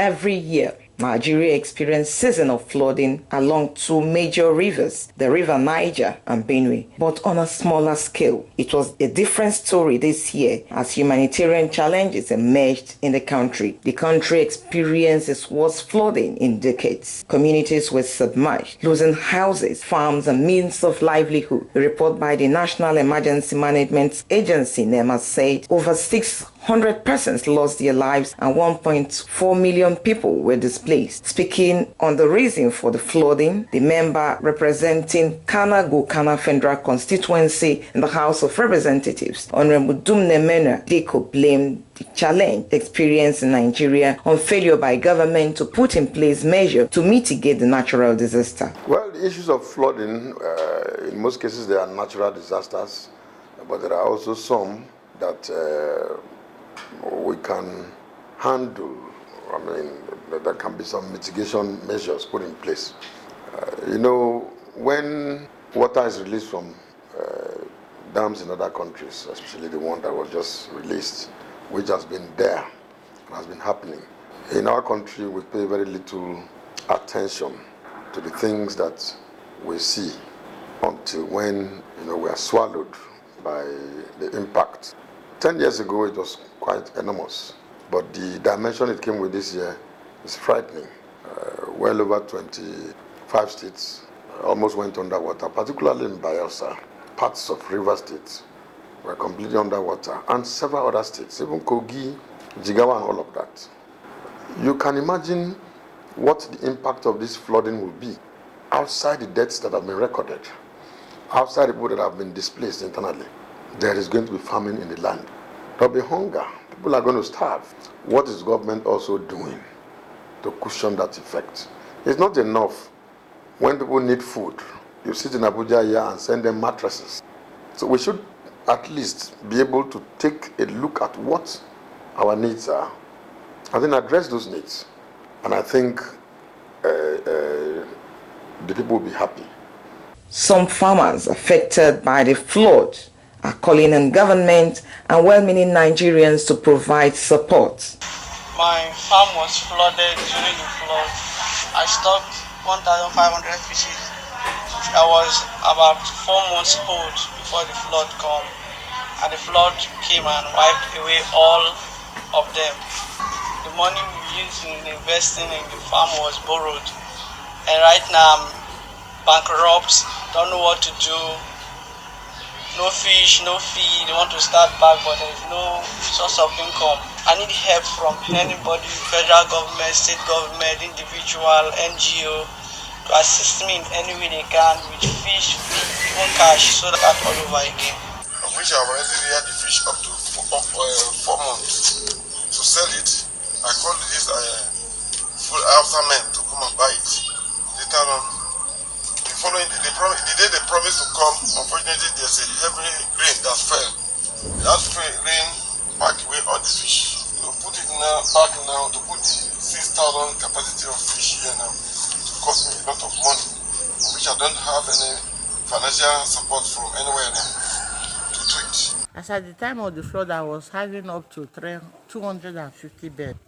Every year, Nigeria experiences season of flooding along two major rivers, the River Niger and Benue, but on a smaller scale. It was a different story this year as humanitarian challenges emerged in the country. The country experienced its worst flooding in decades. Communities were submerged, losing houses, farms, and means of livelihood. A report by the National Emergency Management Agency, NEMA, said over 600 persons lost their lives and 1.4 million people were displaced. Speaking on the reason for the flooding, the member representing Kana Federal Constituency in the House of Representatives, Honorable Dumne Mena Deko, blamed the challenge experienced in Nigeria on failure by government to put in place measures to mitigate the natural disaster. Well, the issues of flooding, in most cases they are natural disasters, but there are also some that we can handle. I mean, there can be some mitigation measures put in place. When water is released from dams in other countries, especially the one that was just released, which has been there and has been happening, in our country we pay very little attention to the things that we see until when we are swallowed by the impact. 10 years ago it was quite enormous, but the dimension it came with this year is frightening. Well over 25 states almost went underwater, particularly in Bayelsa. Parts of River State were completely underwater, and several other states, even Kogi, Jigawa, and all of that. You can imagine what the impact of this flooding will be outside the deaths that have been recorded, outside the people that have been displaced internally. There is going to be famine in the land. There will be hunger. People are going to starve. What is government also doing to cushion that effect? It's not enough when people need food. You sit in Abuja here and send them mattresses. So we should at least be able to take a look at what our needs are and then address those needs. And I think the people will be happy. Some farmers affected by the flood are calling on government and well-meaning Nigerians to provide support. My farm was flooded during the flood. I stocked 1,500 fishes. I was about 4 months old before the flood came, and the flood came and wiped away all of them. The money we used in investing in the farm was borrowed, and right now I'm bankrupt, don't know what to do. No fish, no feed, they want to start back, but there's no source of income. I need help from anybody, federal government, state government, individual, NGO, to assist me in any way they can with fish, feed, even cash, so that all over again. I wish I've already reared the fish up to 4 months. To sell it, I called this full Hausa men to come and buy it. Later on, the day they promised to come, unfortunately there's a heavy rain that fell. That rain packed away all the fish. To put it back now, to put the 6,000 capacity of fish here now, it cost me a lot of money, which I don't have any financial support from anywhere now to do it. As at the time of the flood, I was having up to 250 beds.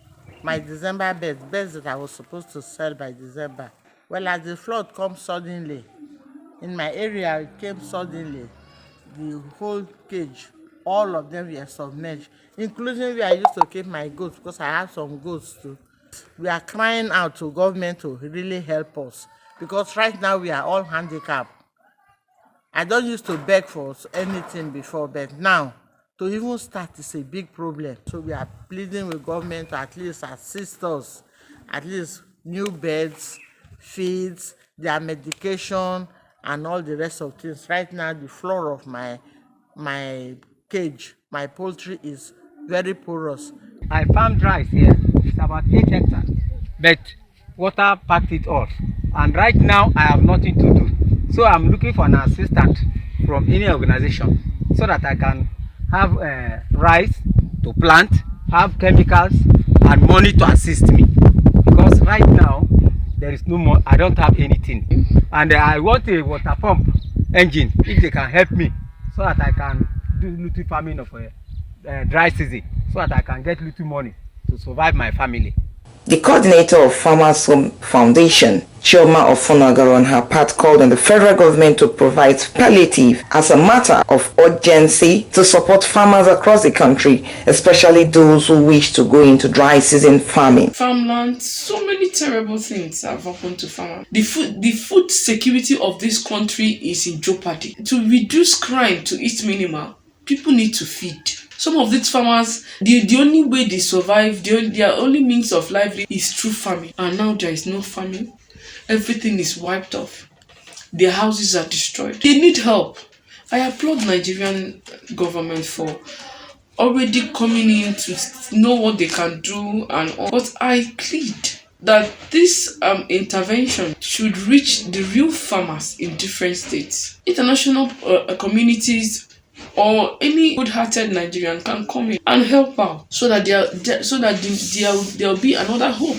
My December beds that I was supposed to sell by December. Well, as the flood comes suddenly, in my area it came suddenly, the whole cage, all of them were submerged, including where I used to keep my goats, because I have some goats too. We are crying out to government to really help us, because right now we are all handicapped. I don't used to beg for anything before, but now to even start is a big problem. So we are pleading with government to at least assist us, at least new beds, feeds, their medication, and all the rest of things. Right now, the floor of my cage, my poultry is very porous. I farmed rice here. It's about 8 hectares, but water packed it off. And right now, I have nothing to do. So I'm looking for an assistant from any organization so that I can have rice to plant, have chemicals, and money to assist me. Because right now, there is no more, I don't have anything. And I want a water pump engine, if they can help me, so that I can do little farming of dry season, so that I can get little money to survive my family. The coordinator of Farmers Home Foundation, Chioma Ofunagaro, on her part called on the federal government to provide palliative as a matter of urgency to support farmers across the country, especially those who wish to go into dry season farming. Farmland, so many terrible things have happened to farmers. The food security of this country is in jeopardy. To reduce crime to its minimal, people need to feed. Some of these farmers, the only way they survive, their only means of livelihood is through farming. And now there is no farming. Everything is wiped off. Their houses are destroyed. They need help. I applaud Nigerian government for already coming in to know what they can do and all. But I plead that this intervention should reach the real farmers in different states. International communities or any good-hearted Nigerian can come in and help out so that there'll be another hope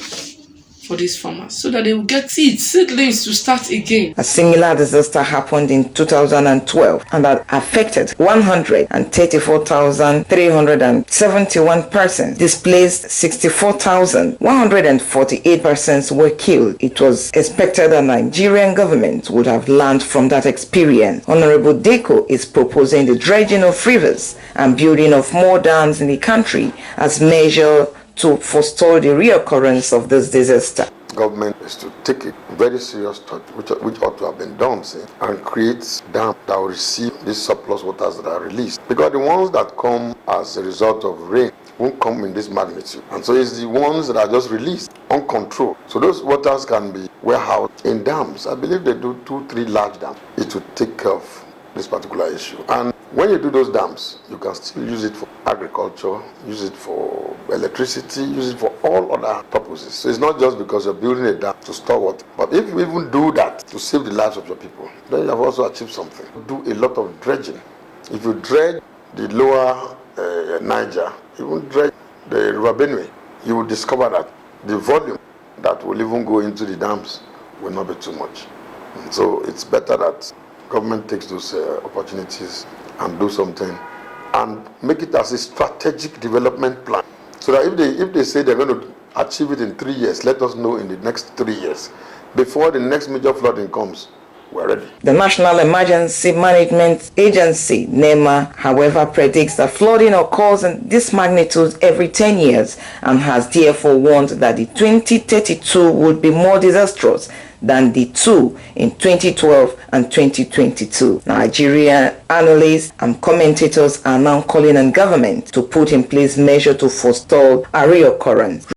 for these farmers, so that they will get seedlings to start again. A similar disaster happened in 2012 and that affected 134,371 persons. Displaced 64,148 persons were killed. It was expected the Nigerian government would have learned from that experience. Honorable Deko is proposing the dredging of rivers and building of more dams in the country as measure to forestall the reoccurrence of this disaster. Government is to take a very serious thought, which ought to have been done, and create dams that will receive these surplus waters that are released. Because the ones that come as a result of rain won't come in this magnitude. And so it's the ones that are just released uncontrolled. So those waters can be warehoused in dams. I believe they do 2-3 large dams. It will take care of this particular issue. And when you do those dams, you can still use it for agriculture, use it for electricity, use it for all other purposes. So it's not just because you're building a dam to store water. But if you even do that to save the lives of your people, then you have also achieved something. Do a lot of dredging. If you dredge the lower Niger, even dredge the River Benue, you will discover that the volume that will even go into the dams will not be too much. And so it's better that government takes those opportunities and do something and make it as a strategic development plan, so that if they say they're going to achieve it in 3 years, let us know in the next 3 years, before the next major flooding comes, we're ready. The National Emergency Management Agency, NEMA, however, predicts that flooding occurs in this magnitude every 10 years and has therefore warned that the 2032 would be more disastrous than the two in 2012 and 2022. Nigerian analysts and commentators are now calling on government to put in place measures to forestall a reoccurrence.